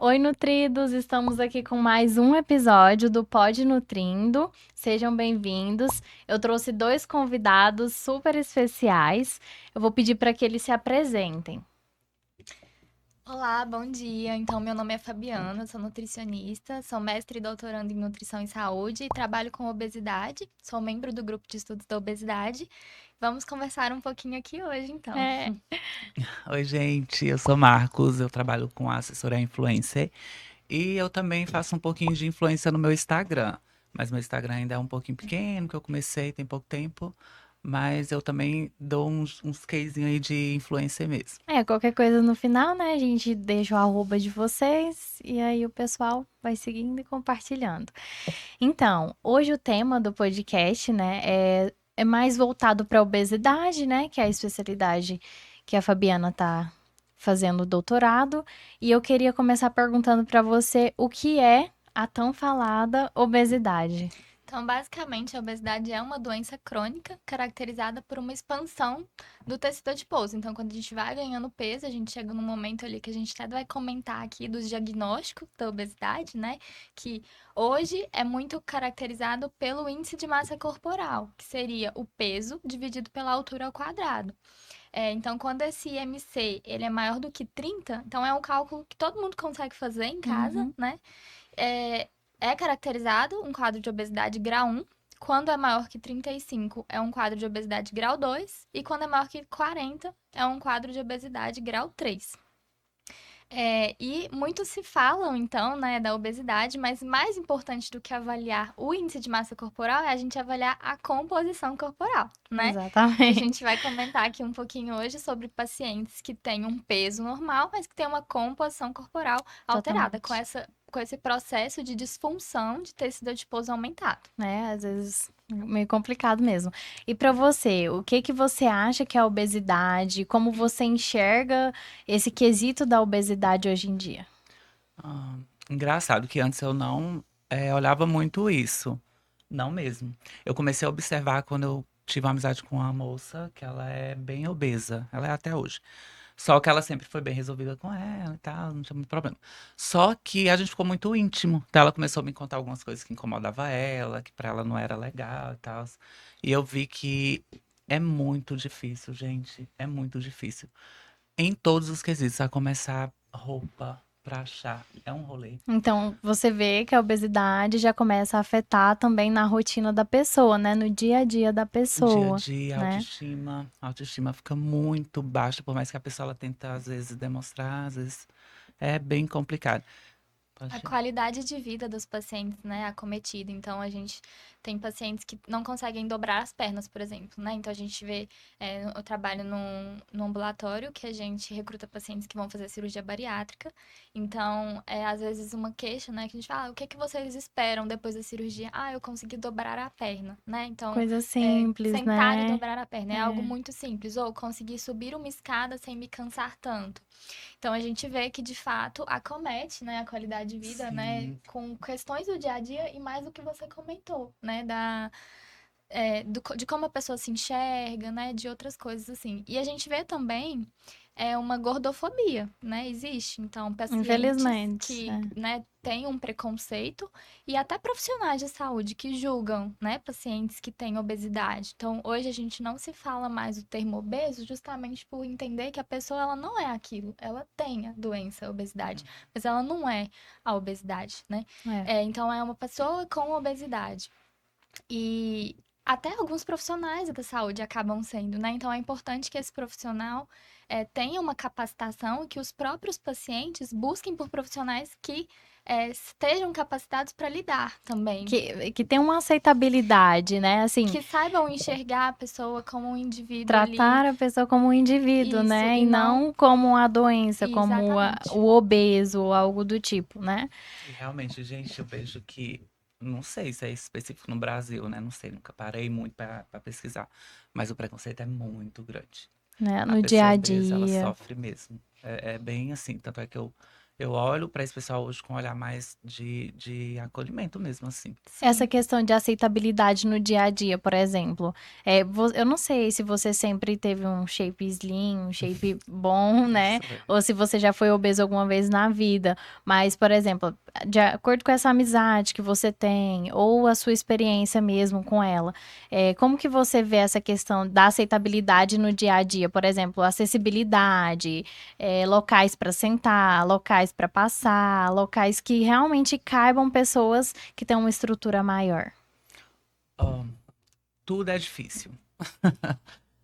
Oi, nutridos! Estamos aqui com mais um episódio do Pod Nutrindo. Sejam bem-vindos. Eu trouxe dois convidados super especiais. Eu vou pedir para que eles se apresentem. Olá, bom dia. Então, meu nome é Fabiana, eu sou nutricionista, sou mestre e doutoranda em nutrição e saúde e trabalho com obesidade. Sou membro do grupo de estudos da obesidade. Vamos conversar um pouquinho aqui hoje, então. É, Oi, gente, eu sou Marcos, eu trabalho com assessoria influencer e eu também faço um pouquinho de influência no meu Instagram. Mas meu Instagram ainda é um pouquinho pequeno, que eu comecei tem pouco tempo, mas eu também dou uns casezinhos aí de influencer mesmo. qualquer coisa no final, né? A gente deixa o arroba de vocês e aí o pessoal vai seguindo e compartilhando. Então, hoje o tema do podcast, né, é mais voltado para a obesidade, né, que é a especialidade que a Fabiana tá fazendo doutorado. E eu queria começar perguntando para você o que é a tão falada obesidade. Então, basicamente, a obesidade é uma doença crônica caracterizada por uma expansão do tecido adiposo. Então, quando a gente vai ganhando peso, a gente chega num momento ali que a gente até vai comentar aqui dos diagnósticos da obesidade, né? Que hoje é muito caracterizado pelo índice de massa corporal, que seria o peso dividido pela altura ao quadrado. Então, quando esse IMC ele é maior do que 30, então é um cálculo que todo mundo consegue fazer em casa, Uhum. né? É, é caracterizado um quadro de obesidade grau 1. Quando é maior que 35, é um quadro de obesidade grau 2. E quando é maior que 40, é um quadro de obesidade grau 3. E muito se falam, então, né, da obesidade, mas mais importante do que avaliar o índice de massa corporal é a gente avaliar a composição corporal, né? Que a gente Exatamente. vai comentar aqui um pouquinho hoje sobre pacientes que têm um peso normal, mas que têm uma composição corporal alterada, com Totalmente. com esse processo de disfunção de tecido adiposo aumentado. Né? Às vezes meio complicado mesmo. E para você, o que que você acha que é a obesidade? Como você enxerga esse quesito da obesidade hoje em dia? Ah, engraçado que antes eu não olhava muito isso, não mesmo. Eu comecei a observar quando eu tive uma amizade com uma moça que ela é bem obesa, ela é até hoje. Só que ela sempre foi bem resolvida com ela e tal, não tinha muito problema. Só que a gente ficou muito íntimo. Então ela começou a me contar algumas coisas que incomodava ela, que pra ela não era legal e tal. E eu vi que é muito difícil, gente. É muito difícil. Em todos os quesitos, a começar roupa pra achar. É um rolê. Então, você vê que a obesidade já começa a afetar também na rotina da pessoa, né? No dia a dia da Dia a pessoa, dia, né? a autoestima fica muito baixa, por mais que a pessoa ela tenta, às vezes, demonstrar, às vezes é bem complicado. A Pode... qualidade de vida dos pacientes, né, acometida. Então, a gente tem pacientes que não conseguem dobrar as pernas, por exemplo, né? Então, a gente vê, eu trabalho num ambulatório que a gente recruta pacientes que vão fazer cirurgia bariátrica. Então, às vezes uma queixa, né, que a gente fala, o que que vocês esperam depois da cirurgia? Ah, eu consegui dobrar a perna, né? Então, Coisa simples, sentar e né? dobrar a perna é algo É, muito simples. Ou conseguir subir uma escada sem me cansar tanto. Então a gente vê que de fato acomete, né, a qualidade de vida, né, Sim, com questões do dia a dia e mais do que você comentou, né, de como a pessoa se enxerga, né, de outras coisas assim. E a gente vê também uma gordofobia, né, existe. Então, pacientes infelizmente. que, É. né, têm um preconceito e até profissionais de saúde que julgam, né, pacientes que têm obesidade. Então, hoje a gente não se fala mais o termo obeso justamente por entender que a pessoa ela não é aquilo, ela tem a doença, a obesidade, mas ela não é a obesidade, né? É. Então, é uma pessoa com obesidade. E até alguns profissionais da saúde acabam sendo, né? Então é importante que esse profissional tenha uma capacitação e que os próprios pacientes busquem por profissionais que estejam capacitados para lidar também. Que tem uma aceitabilidade, né? Assim, Que saibam enxergar a pessoa como um indivíduo ali. tratar a pessoa como um indivíduo, Isso, né? e E não. não como a doença, como Exatamente. o obeso ou algo do tipo, né? e realmente, gente, eu vejo que, não sei se é específico no Brasil, né? Não sei, nunca parei muito pra pesquisar, mas o preconceito é muito grande. Né? A No dia pessoa a obesa, ela dia. sofre mesmo. É bem assim, tanto é que Eu olho para esse pessoal hoje com um olhar mais de acolhimento mesmo, assim. Essa Sim. questão de aceitabilidade no dia a dia, por exemplo. Eu não sei se você sempre teve um shape slim, um shape bom, né? Graças a Deus. Ou se você já foi obeso alguma vez na vida. Mas, por exemplo, de acordo com essa amizade que você tem, ou a sua experiência mesmo com ela, como que você vê essa questão da aceitabilidade no dia a dia? Por exemplo, acessibilidade, locais para sentar, locais para passar, locais que realmente caibam pessoas que têm uma estrutura maior. Ó, tudo é difícil.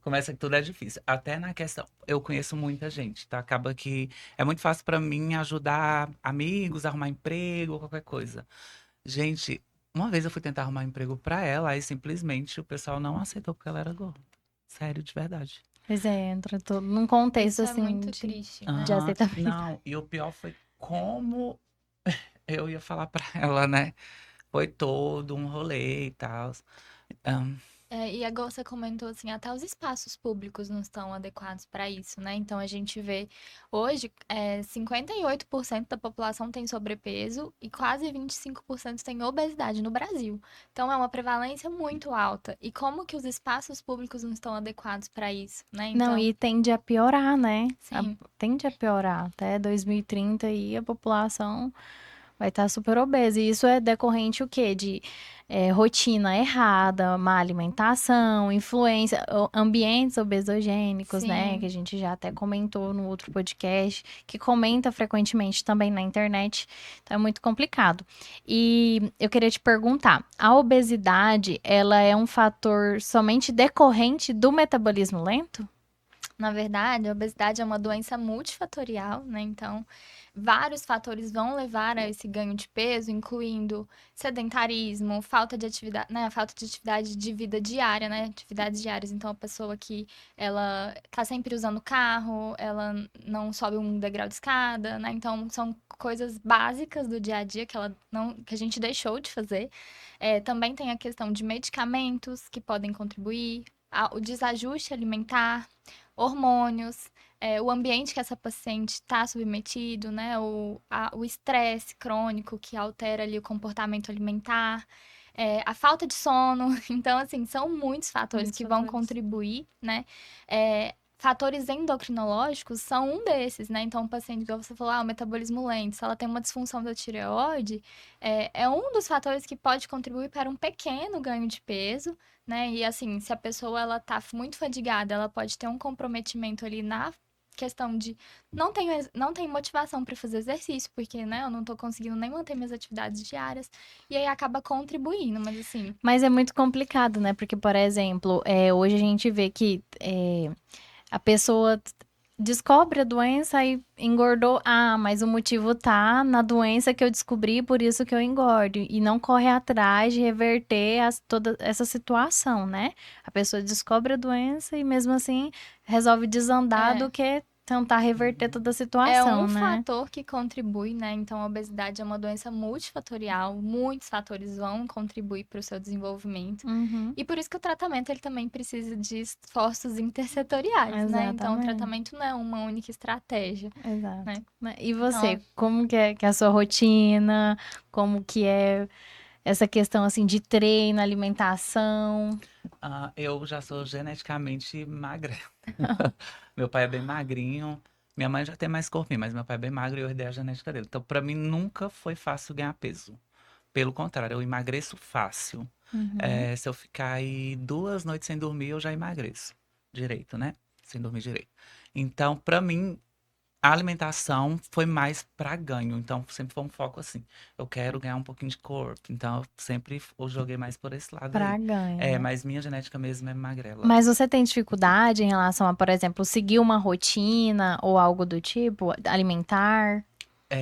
Começa que tudo é difícil. Até na questão, eu conheço muita gente, tá? Acaba que é muito fácil pra mim ajudar amigos, arrumar emprego, qualquer coisa. Gente, uma vez eu fui tentar arrumar emprego pra ela, aí simplesmente o pessoal não aceitou porque ela era gorda. Sério, de verdade. Pois é, entra todo num contexto Isso é assim muito de, triste, né? de Aham. aceitabilidade. Não, e o pior foi como eu ia falar pra ela, né? Foi todo um rolê e tal. E agora você comentou assim, até os espaços públicos não estão adequados para isso, né? Então a gente vê hoje 58% da população tem sobrepeso e quase 25% tem obesidade no Brasil. Então é uma prevalência muito alta. E como que os espaços públicos não estão adequados para isso, né? Não, Então, e tende a piorar, né? sim, Tende a piorar. Até 2030 aí a população vai estar super obesa. E isso é decorrente o quê? De rotina errada, má alimentação, influência, ambientes obesogênicos, né? Que sim. a gente já até comentou no outro podcast, que comenta frequentemente também na internet. Então é muito complicado. E eu queria te perguntar, a obesidade, ela é um fator somente decorrente do metabolismo lento? Na verdade, a obesidade é uma doença multifatorial, né? Então, vários fatores vão levar a esse ganho de peso, incluindo sedentarismo, falta de atividade, né? Falta de atividade de vida diária, né? Atividades diárias. Então, a pessoa que ela tá sempre usando o carro, ela não sobe um degrau de escada, né? Então, são coisas básicas do dia a dia que ela não, que a gente deixou de fazer. Também tem a questão de medicamentos que podem contribuir, o desajuste alimentar, hormônios, o ambiente que essa paciente está submetido, né? O estresse crônico que altera ali o comportamento alimentar, a falta de sono. Então, assim, são muitos fatores Muitos que vão fatores. contribuir, né? Fatores endocrinológicos são um desses, né? Então, o paciente, igual você falou, o metabolismo lento, se ela tem uma disfunção da tireoide, é um dos fatores que pode contribuir para um pequeno ganho de peso, né? E assim, se a pessoa ela tá muito fadigada, ela pode ter um comprometimento ali na questão de não tem motivação para fazer exercício, porque, né, eu não tô conseguindo nem manter minhas atividades diárias, e aí acaba contribuindo, mas assim, Mas é muito complicado, né? Porque, por exemplo, hoje a gente vê que a pessoa descobre a doença e engordou. Ah, mas o motivo tá na doença que eu descobri, por isso que eu engordo. E não corre atrás de reverter toda essa situação, né? A pessoa descobre a doença e mesmo assim resolve desandar é, do que tentar reverter Uhum. toda a é situação, um né? fator que contribui, né? Então, a obesidade é uma doença multifatorial, muitos fatores vão contribuir para o seu desenvolvimento. Uhum, E por isso que o tratamento ele também precisa de esforços intersetoriais, né? Então, o exatamente. tratamento não é uma única estratégia, Exato. né? E você, Então, como que é a sua rotina? Como que é essa questão assim de treino, alimentação? Eu já sou geneticamente magrelo. Meu pai é bem magrinho. Minha mãe já tem mais corpinho, mas meu pai é bem magro e eu herdei a genética dele. Então, pra mim, nunca foi fácil ganhar peso. Pelo contrário, eu emagreço fácil. Uhum. Se eu ficar aí 2 noites sem dormir, eu já emagreço. Direito, né? Sem dormir direito. Então, pra mim, a alimentação foi mais pra ganho. Então, sempre foi um foco assim. Eu quero ganhar um pouquinho de corpo. Então, eu sempre eu joguei mais por esse lado Pra aí. ganho, né? Mas minha genética mesmo é magrela. Mas você tem dificuldade em relação a, por exemplo, seguir uma rotina ou algo do tipo, alimentar?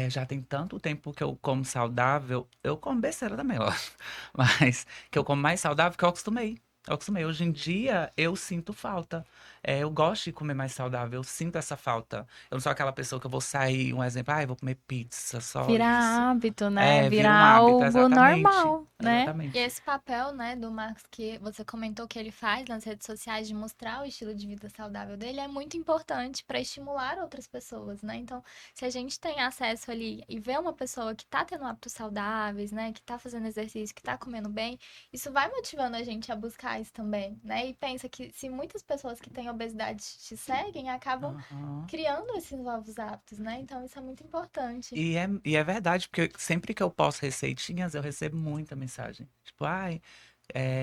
Já tem tanto tempo que eu como saudável. Eu como besteira também, ó. Mas que eu como mais saudável que eu acostumei. Eu acostumei. Hoje em dia, eu sinto falta. Eu gosto de comer mais saudável, eu sinto essa falta. Eu não sou aquela pessoa que eu vou sair, um exemplo, eu vou comer pizza, só isso. Virar hábito, né? É, Virar vira um hábito, algo exatamente. normal, né? E Exatamente. esse papel, né, do Marcos que você comentou que ele faz nas redes sociais de mostrar o estilo de vida saudável dele é muito importante para estimular outras pessoas, né? Então, se a gente tem acesso ali e vê uma pessoa que tá tendo hábitos saudáveis, né, que tá fazendo exercício, que tá comendo bem, isso vai motivando a gente a buscar isso também, né? E pensa que se muitas pessoas que têm obesidade te seguem, acabam Aham. criando esses novos hábitos, né? Então, isso é muito importante. E é verdade, porque sempre que eu posto receitinhas, eu recebo muita mensagem. Tipo, ai,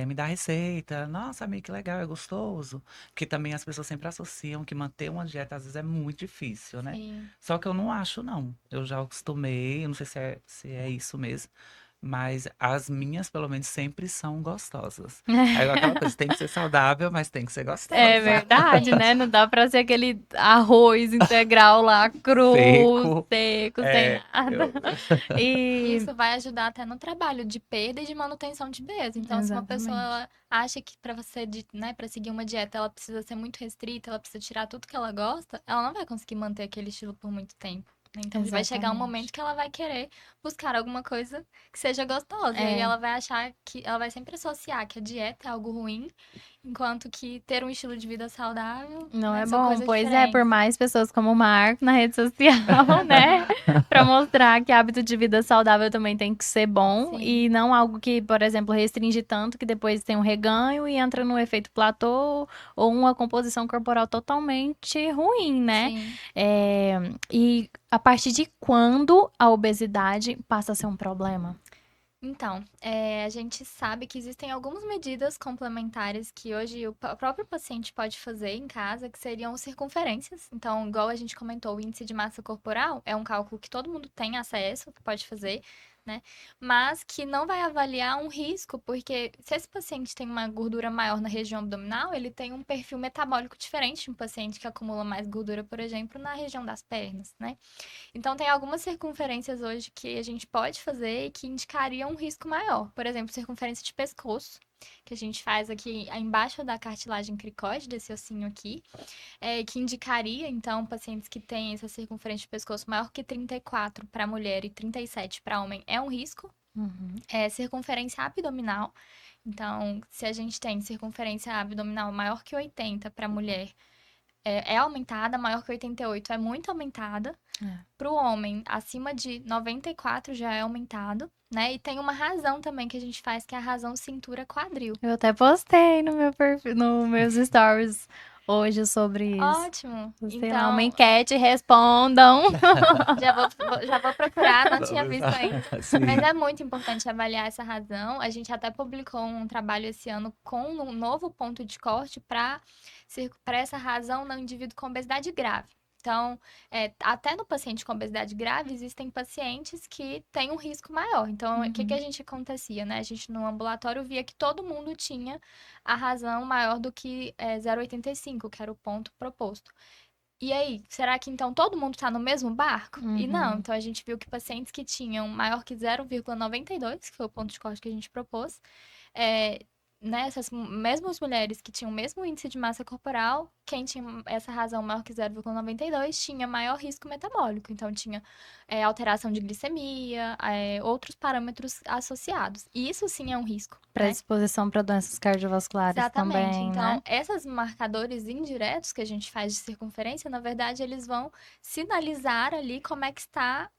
me dá receita. Nossa, amigo, que legal, é gostoso. Porque também as pessoas sempre associam que manter uma dieta às vezes é muito difícil, né? Sim. Só que eu não acho, não. Eu já acostumei, eu não sei se é isso mesmo. Mas as minhas, pelo menos, sempre são gostosas. É aquela coisa, tem que ser saudável, mas tem que ser É gostosa. verdade, né? Não dá pra ser aquele arroz integral lá, cru, Seco. seco, sem É, nada. E E isso vai ajudar até no trabalho de perda e de manutenção de peso. Então, se uma pessoa exatamente. ela acha que para você, né, para seguir uma dieta, ela precisa ser muito restrita, ela precisa tirar tudo que ela gosta, ela não vai conseguir manter aquele estilo por muito tempo, né? Então, vai chegar um momento Exatamente. que ela vai querer buscar alguma coisa que seja gostosa. E aí É. ela vai achar que ela vai sempre associar que a dieta é algo ruim, enquanto que ter um estilo de vida saudável, Não né, é são bom. coisas Pois é, por diferentes. mais pessoas como o Marco na rede social, né? Pra mostrar que hábito de vida saudável também tem que ser bom Sim, e não algo que, por exemplo, restringe tanto que depois tem um reganho e entra no efeito platô ou uma composição corporal totalmente ruim, né? sim. É, e a partir de quando a obesidade passa a ser um problema? Então, a gente sabe que existem algumas medidas complementares que hoje o próprio paciente pode fazer em casa, que seriam circunferências. Então, igual a gente comentou, o índice de massa corporal é um cálculo que todo mundo tem acesso, que pode fazer, né? Mas que não vai avaliar um risco, porque se esse paciente tem uma gordura maior na região abdominal, ele tem um perfil metabólico diferente de um paciente que acumula mais gordura, por exemplo, na região das pernas, né? Então, tem algumas circunferências hoje que a gente pode fazer e que indicariam um risco maior. Por exemplo, circunferência de pescoço, que a gente faz aqui embaixo da cartilagem cricóide, desse ossinho aqui, que indicaria, então, pacientes que têm essa circunferência de pescoço maior que 34 para mulher e 37 para homem é um risco. Uhum. Circunferência abdominal. Então, se a gente tem circunferência abdominal maior que 80 para mulher, é aumentada, maior que 88 é muito aumentada. É. Para o homem, acima de 94 já é aumentado, né? E tem uma razão também que a gente faz, que é a razão cintura-quadril. Eu até postei no meu perfil, no meus stories hoje sobre isso. Ótimo! Postei lá uma Então, enquete, respondam. já vou procurar, não tinha Vamos visto lá. ainda. Mas Sim. é muito importante avaliar essa razão. A gente até publicou um trabalho esse ano com um novo ponto de corte para essa razão no indivíduo com obesidade grave. Então, até no paciente com obesidade grave, existem pacientes que têm um risco maior. Então, o que que a Uhum. gente acontecia, né? A gente no ambulatório via que todo mundo tinha a razão maior do que 0,85, que era o ponto proposto. E aí, será que então todo mundo está no mesmo barco? E não, Uhum. então a gente viu que pacientes que tinham maior que 0,92, que foi o ponto de corte que a gente propôs, é, né, essas mesmas mulheres que tinham o mesmo índice de massa corporal, quem tinha essa razão maior que 0,92 tinha maior risco metabólico. Então, tinha alteração de glicemia, outros parâmetros associados. E isso sim é um risco, né? Predisposição para doenças cardiovasculares Exatamente. também, né? Então, esses marcadores indiretos que a gente faz de circunferência, na verdade, eles vão sinalizar ali como é que está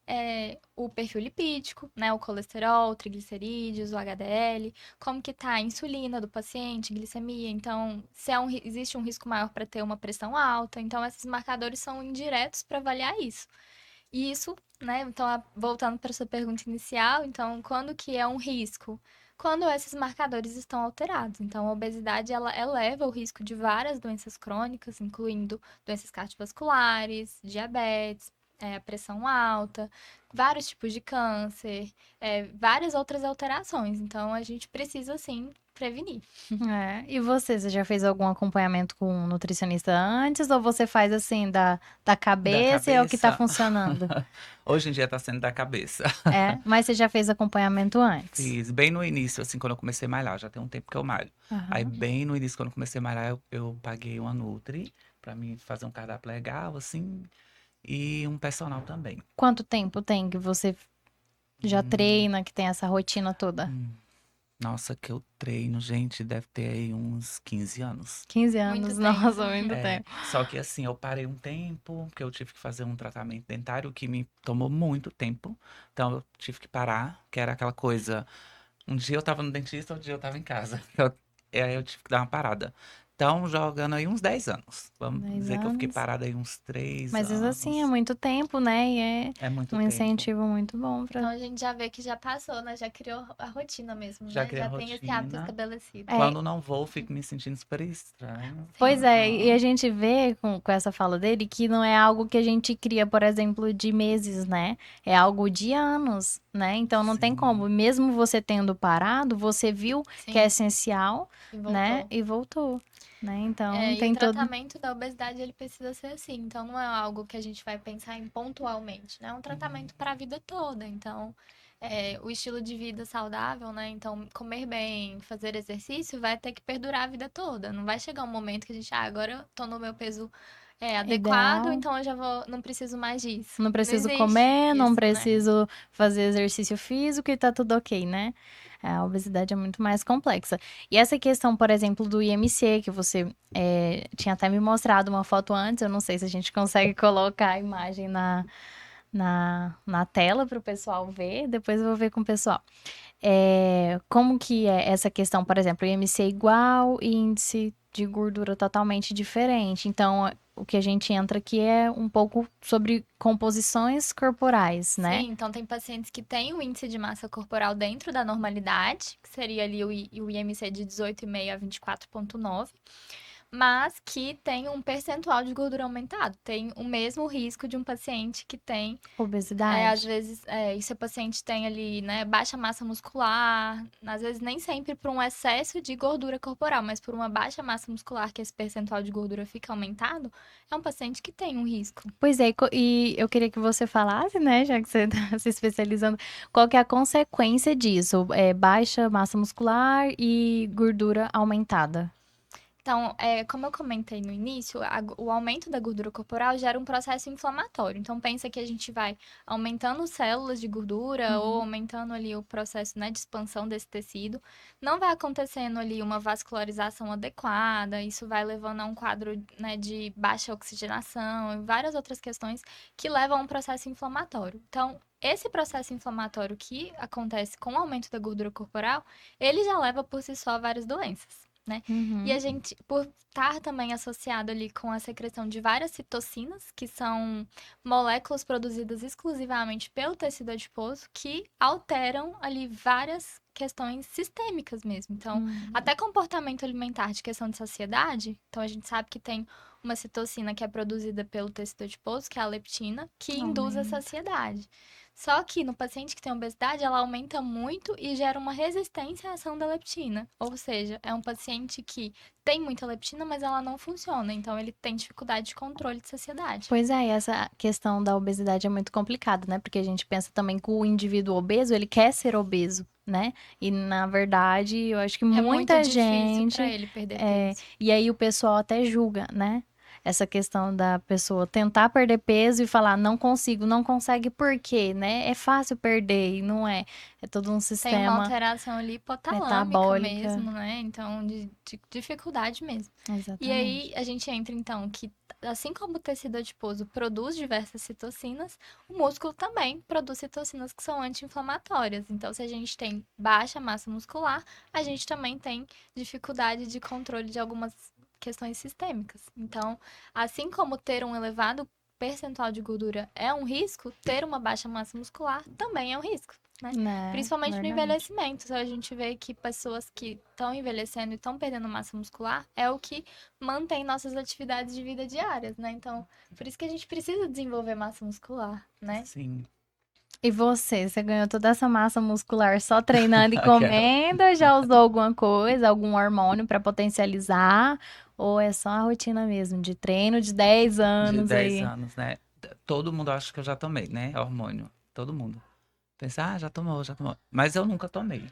o perfil lipídico, né? O colesterol, triglicerídeos, o HDL, como que está a insulina do paciente, glicemia. Então, se existe um risco maior para ter uma pressão alta. Então, esses marcadores são indiretos para avaliar isso. E isso, né? Então, voltando para sua pergunta inicial, então, quando que é um risco? Quando esses marcadores estão alterados. Então, a obesidade, ela eleva o risco de várias doenças crônicas, incluindo doenças cardiovasculares, diabetes, a pressão alta, vários tipos de câncer, várias outras alterações. Então, a gente precisa, sim, prevenir. É. E você já fez algum acompanhamento com um nutricionista antes? Ou você faz assim, da Da cabeça e é o que tá cabeça. funcionando? Hoje em dia tá sendo da cabeça. É, mas você já fez acompanhamento antes? Fiz bem no início, assim, quando eu comecei a malhar. Já tem um tempo que eu malho. Aí, Aham. bem no início, quando eu comecei a malhar, eu paguei uma Nutri pra mim fazer um cardápio legal, assim, e um personal também. Quanto tempo tem que você já Hum, treina, que tem essa rotina toda? hum. Nossa, que eu treino, gente, deve ter aí uns 15 anos. 15 Muito anos, tempo. nossa, muito É, tempo. só que assim, eu parei um tempo, porque eu tive que fazer um tratamento dentário que me tomou muito tempo. Então eu tive que parar, que era aquela coisa. Um dia eu tava no dentista, outro dia eu tava em casa. E aí eu tive que dar uma parada. Então, jogando aí uns 10 anos. Vamos 10 dizer que eu fiquei anos. parado aí uns 3 Mas isso assim é anos. muito tempo, né? E é É muito um tempo. incentivo muito bom Então, pra. a gente já vê que já passou, né? Já criou a rotina mesmo, Já né? criei a Já tem esse hábito rotina. estabelecido. É, Quando não vou, fico me sentindo super estranho. pois Sim. é, e Aham. a gente vê com essa fala dele que não é algo que a gente cria, por exemplo, de meses, né? É algo de anos, né? Então não tem Sim, como, mesmo você tendo parado, você viu que é Sim, essencial, e né? voltou. E voltou, né? Então E o tem todo. tratamento da obesidade, ele precisa ser assim. Então, não é algo que a gente vai pensar em pontualmente, né? É um tratamento para a vida toda. Então, o estilo de vida saudável, né? Então, comer bem, fazer exercício, vai ter que perdurar a vida toda. Não vai chegar um momento que a gente, agora eu tô no meu peso, adequado, Ideal. então eu já vou, não preciso mais disso. Não Não preciso existe comer, não isso, né? preciso fazer exercício físico e tá tudo ok, né? A obesidade é muito mais complexa. E essa questão, por exemplo, do IMC, que você tinha até me mostrado uma foto antes, eu não sei se a gente consegue colocar a imagem na tela para o pessoal ver, depois eu vou ver com o pessoal. Como que é essa questão, por exemplo, IMC igual e índice de gordura totalmente diferente. Então, o que a gente entra aqui é um pouco sobre composições corporais, né? Sim, então tem pacientes que têm o índice de massa corporal dentro da normalidade, que seria ali o IMC de 18,5 a 24,9, mas que tem um percentual de gordura aumentado. Tem o mesmo risco de um paciente que tem, às Obesidade. vezes, e se o paciente tem ali, né, baixa massa muscular, às vezes nem sempre por um excesso de gordura corporal, mas por uma baixa massa muscular que esse percentual de gordura fica aumentado, é um paciente que tem um risco. Pois é, e eu queria que você falasse, né, já que você está se especializando, qual que é a consequência disso? Baixa massa muscular e gordura aumentada. Então, como eu comentei no início, o aumento da gordura corporal gera um processo inflamatório. Então, pensa que a gente vai aumentando células de gordura ou Uhum. aumentando ali o processo, né, de expansão desse tecido. Não vai acontecendo ali uma vascularização adequada, isso vai levando a um quadro, né, de baixa oxigenação e várias outras questões que levam a um processo inflamatório. Então, esse processo inflamatório que acontece com o aumento da gordura corporal, ele já leva por si só a várias doenças, né? E a Uhum. gente, por estar também associado ali com a secreção de várias citocinas, que são moléculas produzidas exclusivamente pelo tecido adiposo, que alteram ali várias questões sistêmicas mesmo. Então, Uhum. até comportamento alimentar de questão de saciedade. Então, a gente sabe que tem uma citocina que é produzida pelo tecido adiposo, que é a leptina, que induz a Aumenta. saciedade. Só que no paciente que tem obesidade, ela aumenta muito e gera uma resistência à ação da leptina. Ou seja, é um paciente que tem muita leptina, mas ela não funciona. Então, ele tem dificuldade de controle de saciedade. Pois é, essa questão da obesidade é muito complicada, né? Porque a gente pensa também que o indivíduo obeso, ele quer ser obeso, né? E na verdade, eu acho que É muito muita difícil para gente. ele perder peso. E aí o pessoal até julga, né? Essa questão da pessoa tentar perder peso e falar, não consigo, não consegue por quê, né? É fácil perder e não é. É todo um Tem uma sistema alteração ali hipotalâmica metabólica. mesmo, né? Então, de dificuldade mesmo. E aí, Exatamente. a gente entra, então, que assim como o tecido adiposo produz diversas citocinas, o músculo também produz citocinas que são anti-inflamatórias. Então, se a gente tem baixa massa muscular, a gente também tem dificuldade de controle de algumas questões sistêmicas. Então, assim como ter um elevado percentual de gordura é um risco, ter uma baixa massa muscular também é um risco. Né? Principalmente no Verdade. envelhecimento. Então, a gente vê que pessoas que estão envelhecendo e estão perdendo massa muscular é o que mantém nossas atividades de vida diárias, né? Então, por isso que a gente precisa desenvolver massa muscular, né? Sim. E você ganhou toda essa massa muscular só treinando e Aquela comendo? Ou já usou alguma coisa, algum hormônio pra potencializar? Ou é só a rotina mesmo de treino de 10 de anos 10 aí? anos, né? Todo mundo acha que eu já tomei, né? Hormônio. Todo mundo. Pensa, já tomou, já tomou. Mas eu nunca tomei.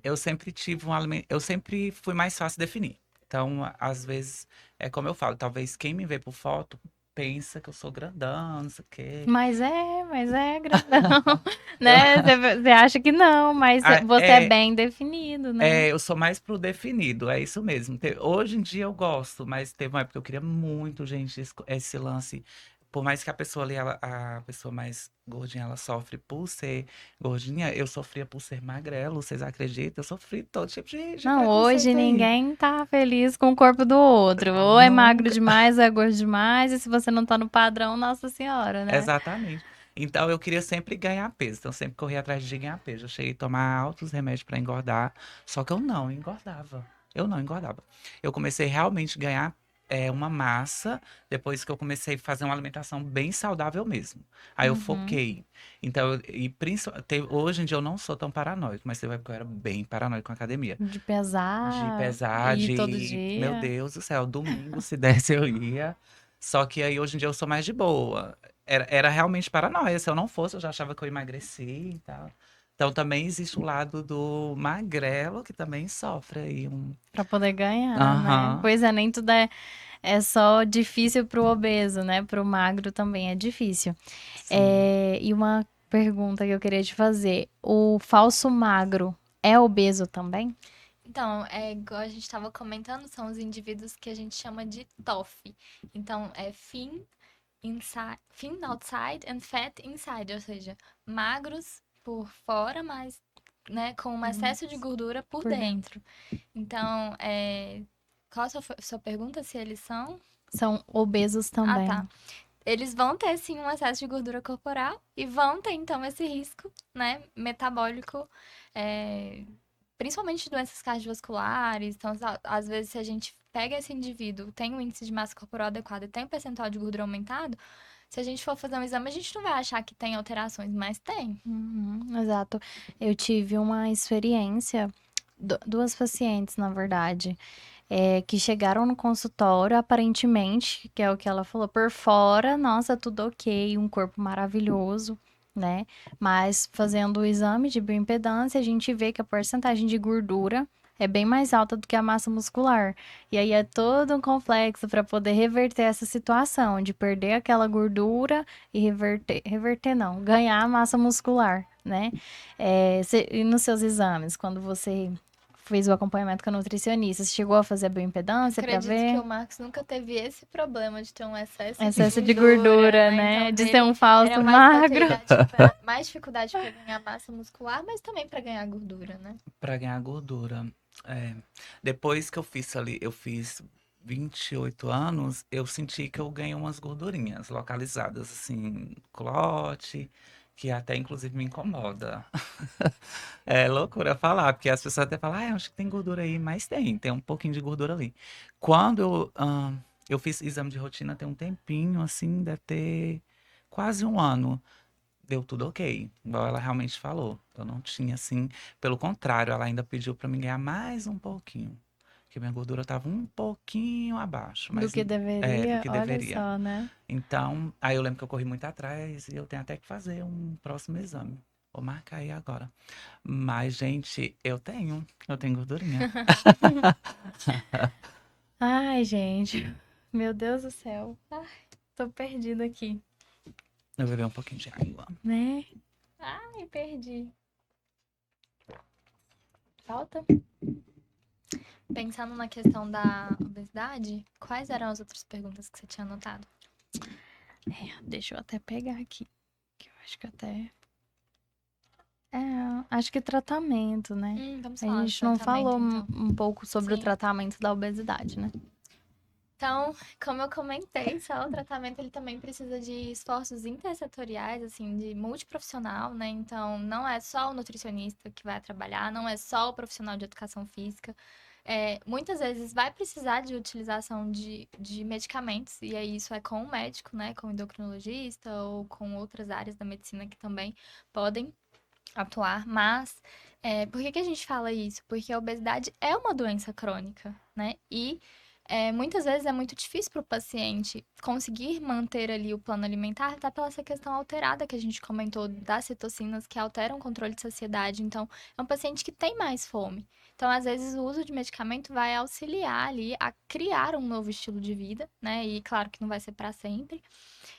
Eu sempre tive um alimento. Eu sempre fui mais fácil definir. Então, às vezes, é como eu falo, talvez quem me vê por foto pensa que eu sou grandão, não sei o quê. Mas é grandão, Eu, né? Você acha que não, mas Ah, você é bem definido, né? eu sou mais pro definido, é isso mesmo. Hoje em dia eu gosto, mas teve uma época que eu queria muito, gente, esse lance. Por mais que a pessoa ali, a pessoa mais gordinha, ela sofre por ser gordinha, eu sofria por ser magrelo, vocês acreditam? Eu sofri todo tipo de Não, hoje preconceito aí. ninguém tá feliz com o corpo do outro. Ou é magro Nunca. demais, ou é gordo demais, e se você não tá no padrão, Nossa Senhora, né? Exatamente. Então eu queria sempre ganhar peso, então eu sempre corria atrás de ganhar peso. Eu cheguei a tomar altos remédios para engordar, só que eu não engordava. Eu não engordava. Eu comecei realmente a ganhar uma massa depois que eu comecei a fazer uma alimentação bem saudável mesmo. Aí eu Uhum. foquei. Então, hoje em dia eu não sou tão paranoico, mas teve uma época que eu era bem paranoico com a academia. De De pesar, pesar, e todo meu dia. Deus do céu, domingo, se desse, eu ia. Só que aí hoje em dia eu sou mais de boa. Era realmente paranoia. Se eu não fosse, eu já achava que eu emagreci e tal. Então também existe o lado do magrelo que também sofre aí um. Pra poder ganhar, né? Aham, Pois é, nem tudo é só difícil pro obeso, né? Pro magro também é difícil. sim. E uma pergunta que eu queria te fazer: o falso magro é obeso também? Então, igual a gente estava comentando, são os indivíduos que a gente chama de TOF. Então, é thin outside and fat inside, ou seja, magros por fora, mas né, com um Uhum. excesso de gordura por Por dentro. dentro. Então, qual a sua pergunta? Se eles são? São obesos Ah, também. tá. Eles vão ter sim um excesso de gordura corporal e vão ter então esse risco, né, metabólico, é, principalmente de doenças cardiovasculares. Então, às vezes, se a gente pega esse indivíduo, tem um índice de massa corporal adequado e tem um percentual de gordura aumentado, se a gente for fazer um exame, a gente não vai achar que tem alterações, mas tem. Uhum, exato. Eu tive uma experiência, duas pacientes, na verdade, que chegaram no consultório, aparentemente, que é o que ela falou, por fora, nossa, tudo ok, um corpo maravilhoso, né? Mas fazendo o exame de bioimpedância, a gente vê que a porcentagem de gordura é bem mais alta do que a massa muscular. E aí é todo um complexo para poder reverter essa situação, de perder aquela gordura e reverter não, ganhar a massa muscular, né? E nos seus exames, quando você fez o acompanhamento com a nutricionista, você chegou a fazer a bioimpedância para Acredito que ver o Marcos nunca teve esse problema de ter um excesso de excesso de gordura, gordura, né? né? Então, De ser dele um era falso mais fácil ele magro. dar mais dificuldade para ganhar massa muscular, mas também para ganhar gordura, né? Pra ganhar gordura. É. Depois que eu fiz 28 anos, eu senti que eu ganhei umas gordurinhas localizadas, assim, clote, que até inclusive me incomoda. É loucura falar, porque as pessoas até falam, ah, eu acho que tem gordura aí, mas tem um pouquinho de gordura ali. Quando eu fiz exame de rotina tem um tempinho, assim, deve ter quase um ano. Deu tudo ok, igual ela realmente falou. Eu não tinha assim, pelo contrário, ela ainda pediu pra mim ganhar mais um pouquinho, porque minha gordura tava um pouquinho abaixo, Do mas que do deveria, que olha deveria. só, né? Então, aí eu lembro que eu corri muito atrás e eu tenho até que fazer um próximo exame. Vou marcar aí agora. Mas, gente, eu tenho gordurinha. Ai, gente, meu Deus do céu. Ai, tô perdida aqui, Eu vou beber um pouquinho de água. né? Ai, perdi. Falta? Pensando na questão da obesidade, quais eram as outras perguntas que você tinha anotado? Deixa eu até pegar aqui, que eu acho que até... É, acho que tratamento, né? Vamos A falar do gente não tratamento, falou então. um pouco sobre o Sim. tratamento da obesidade, né? Então, como eu comentei, só o tratamento ele também precisa de esforços intersetoriais, assim, de multiprofissional, né? Então, não é só o nutricionista que vai trabalhar, não é só o profissional de educação física. Muitas vezes vai precisar de utilização de medicamentos, e aí isso é com o médico, né? Com o endocrinologista ou com outras áreas da medicina que também podem atuar, mas por que que a gente fala isso? Porque a obesidade é uma doença crônica, né? E muitas vezes é muito difícil para o paciente conseguir manter ali o plano alimentar, até pela essa questão alterada que a gente comentou das citocinas que alteram o controle de saciedade. Então, é um paciente que tem mais fome. Então, às vezes, o uso de medicamento vai auxiliar ali a criar um novo estilo de vida, né? E claro que não vai ser para sempre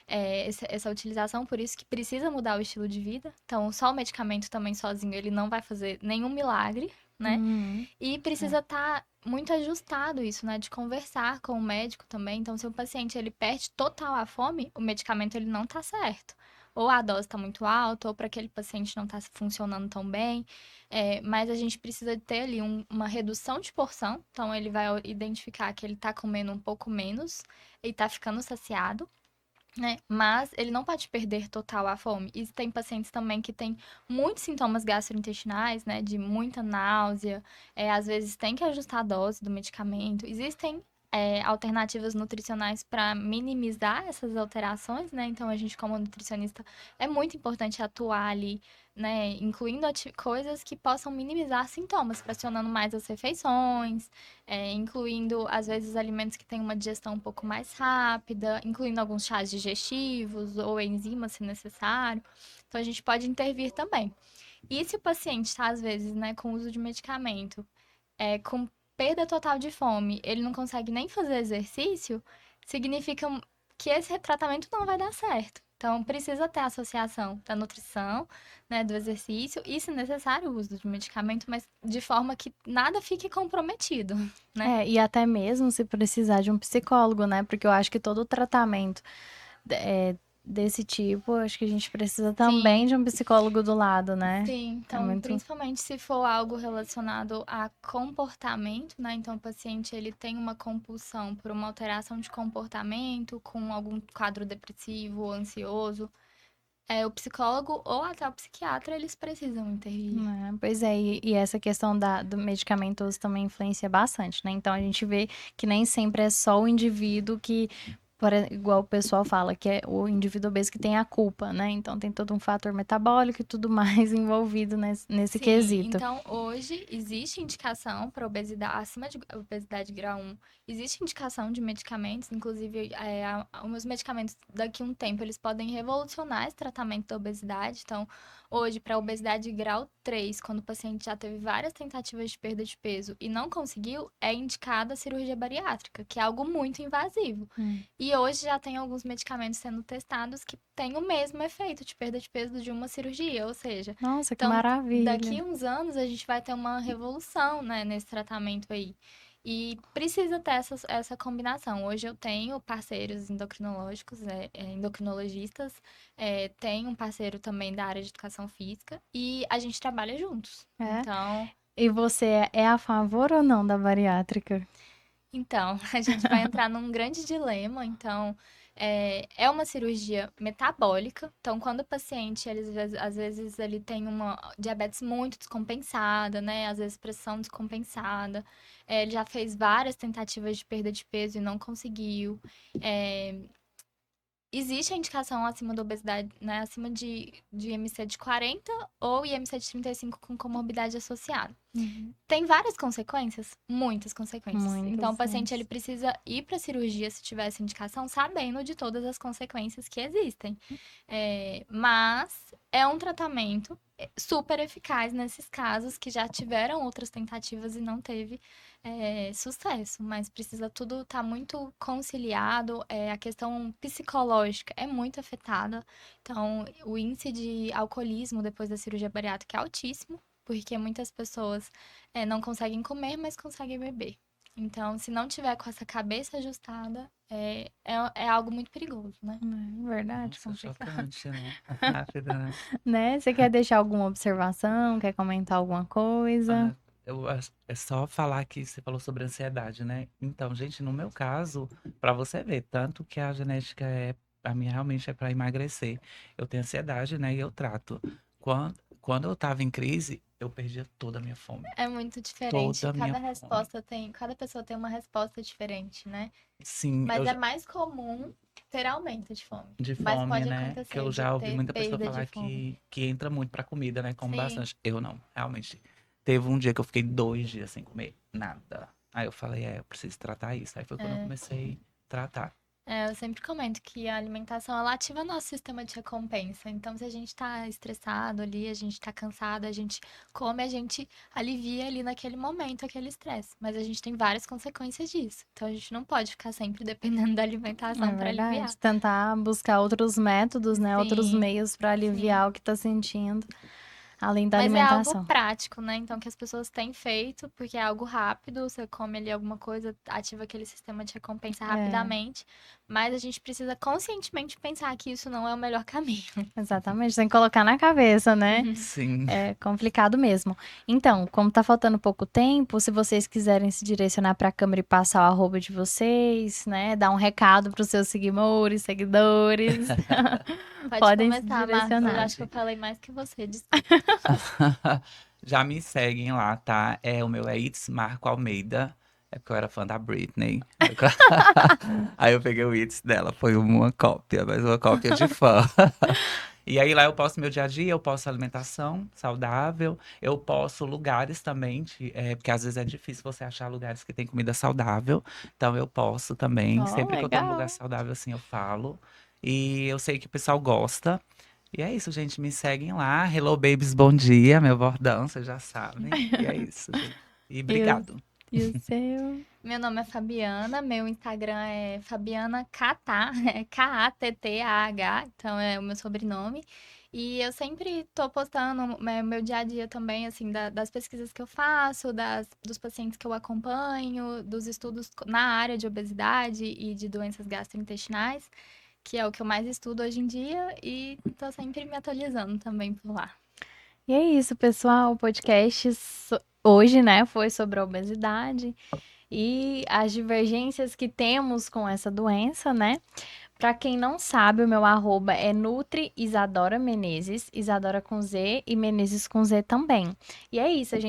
essa utilização, por isso que precisa mudar o estilo de vida. Então, só o medicamento também sozinho, ele não vai fazer nenhum milagre, né? Uhum. E precisa estar muito ajustado isso, né? De conversar com o médico também. Então, se o paciente ele perde total a fome, o medicamento ele não tá certo. Ou a dose está muito alta, ou para aquele paciente não está funcionando tão bem. Mas a gente precisa ter ali uma redução de porção. Então, ele vai identificar que ele está comendo um pouco menos e está ficando saciado, né? Mas ele não pode perder total a fome. E tem pacientes também que têm muitos sintomas gastrointestinais, né? De muita náusea. Às vezes tem que ajustar a dose do medicamento. Existem alternativas nutricionais para minimizar essas alterações, né? Então a gente, como nutricionista, é muito importante atuar ali, né? Incluindo coisas que possam minimizar sintomas, fracionando mais as refeições, incluindo, às vezes, alimentos que têm uma digestão um pouco mais rápida, incluindo alguns chás digestivos ou enzimas, se necessário. Então, a gente pode intervir também. E se o paciente está, às vezes, né, com uso de medicamento, com perda total de fome, ele não consegue nem fazer exercício, significa que esse tratamento não vai dar certo. Então, precisa ter a associação da nutrição, né, do exercício e, se necessário, o uso de medicamento, mas de forma que nada fique comprometido, né? E até mesmo se precisar de um psicólogo, né? Porque eu acho que todo tratamento é, desse tipo, eu acho que a gente precisa também Sim, de um psicólogo do lado, né? sim. É Então, muito. principalmente se for algo relacionado a comportamento, né? Então, o paciente ele tem uma compulsão por uma alteração de comportamento, com algum quadro depressivo, ansioso. O psicólogo ou até o psiquiatra, eles precisam intervir. Pois é, e essa questão do medicamentoso também influencia bastante, né? Então a gente vê que nem sempre é só o indivíduo que, igual o pessoal fala, que é o indivíduo obeso que tem a culpa, né? Então tem todo um fator metabólico e tudo mais envolvido nesse Sim, quesito. então hoje existe indicação para obesidade, acima de obesidade grau 1, existe indicação de medicamentos, inclusive os medicamentos daqui a um tempo eles podem revolucionar esse tratamento da obesidade. Então, hoje, para obesidade grau 3, quando o paciente já teve várias tentativas de perda de peso e não conseguiu, é indicada a cirurgia bariátrica, que é algo muito invasivo. Hum. E hoje já tem alguns medicamentos sendo testados que têm o mesmo efeito de perda de peso de uma cirurgia, ou seja, Nossa, que então, daqui maravilha. a uns anos a gente vai ter uma revolução, né, nesse tratamento aí. E precisa ter essa combinação. Hoje eu tenho parceiros endocrinológicos, endocrinologistas, tenho um parceiro também da área de educação física e a gente trabalha juntos. É. Então, E você é a favor ou não da bariátrica? Então, a gente vai entrar num grande dilema. Então, é uma cirurgia metabólica. Então, quando o paciente, ele, às vezes, ele tem uma diabetes muito descompensada, né? Às vezes, pressão descompensada. Ele já fez várias tentativas de perda de peso e não conseguiu. É, Existe a indicação acima da obesidade, né? Acima de IMC de 40 ou IMC de 35 com comorbidade associada. Uhum. Tem várias consequências, muitas consequências. Então, Muitas, o paciente ele vezes. precisa ir para a cirurgia se tiver essa indicação, sabendo de todas as consequências que existem. Mas é um tratamento super eficaz nesses casos que já tiveram outras tentativas e não teve sucesso. Mas precisa tudo estar muito conciliado. A questão psicológica é muito afetada. Então, o índice de alcoolismo depois da cirurgia bariátrica é altíssimo, porque muitas pessoas não conseguem comer, mas conseguem beber. Então, se não tiver com essa cabeça ajustada, é algo muito perigoso, né? Verdade, Nossa, complicado. chocante, né? Rápido, né? Né? Você quer deixar alguma observação? Quer comentar alguma coisa? Ah, É só falar que você falou sobre ansiedade, né? Então, gente, no meu caso, pra você ver, tanto que a genética a minha realmente é pra emagrecer. Eu tenho ansiedade, né? E eu trato. Quando eu tava em crise, eu perdia toda a minha fome. É muito diferente. Toda a minha fome. Cada pessoa tem uma resposta diferente, né? Sim, Mas é mais comum ter aumento de fome. de Mas fome, pode né? Que acontecer eu de já ouvi ter muita pessoa perda de falar fome. que entra muito pra comida, né? Como Sim. bastante. Eu não, realmente. Teve um dia que eu fiquei 2 dias sem comer nada. Aí eu falei, eu preciso tratar isso. Aí foi quando eu É. comecei a tratar. Eu sempre comento que a alimentação, ela ativa nosso sistema de recompensa. Então, se a gente tá estressado ali, a gente tá cansado, a gente come, a gente alivia ali naquele momento aquele estresse. Mas a gente tem várias consequências disso. Então, a gente não pode ficar sempre dependendo da alimentação É para aliviar. verdade. Tentar buscar outros métodos, né? Outros Sim, meios para sim. aliviar o que tá sentindo, além da Mas é algo alimentação. prático, né? Então, que as pessoas têm feito, porque é algo rápido, você come ali alguma coisa, ativa aquele sistema de recompensa É, rapidamente, mas a gente precisa conscientemente pensar que isso não é o melhor caminho. exatamente. Tem que colocar na cabeça, né? Sim. É complicado mesmo. Então, como tá faltando pouco tempo, se vocês quiserem se direcionar para a câmera e passar o arroba de vocês, né? Dar um recado para os seus seguidores, Pode podem se começar, Marcos. Eu direcionar. acho que eu Pode. falei mais que você, desculpa. Já me seguem lá, tá? O meu é It's Marco Almeida. É porque eu era fã da Britney. Aí eu peguei o It's dela. Foi uma cópia, mas uma cópia de fã. E aí lá eu posto meu dia a dia, eu posto alimentação saudável, eu posto lugares também, porque às vezes é difícil você achar lugares que tem comida saudável. Então eu posto também. Oh, Sempre que eu tô num lugar legal. saudável, assim, eu falo. E eu sei que o pessoal gosta. E é isso, gente. Me seguem lá. Hello Babies, bom dia. Meu bordão, vocês já sabem. E é isso, gente. E E o, obrigado. e o seu? Meu nome é Fabiana, meu Instagram é Fabiana Katá, é Kattah, então é o meu sobrenome. E eu sempre tô postando meu dia a dia também, assim, das pesquisas que eu faço, dos pacientes que eu acompanho, dos estudos na área de obesidade e de doenças gastrointestinais, que é o que eu mais estudo hoje em dia, e tô sempre me atualizando também por lá. E é isso, pessoal. O podcast hoje, né, foi sobre a obesidade e as divergências que temos com essa doença, né? Pra quem não sabe, o meu arroba é Nutri Isadora Menezes, Isadora com Z e Menezes com Z também. E é isso, a gente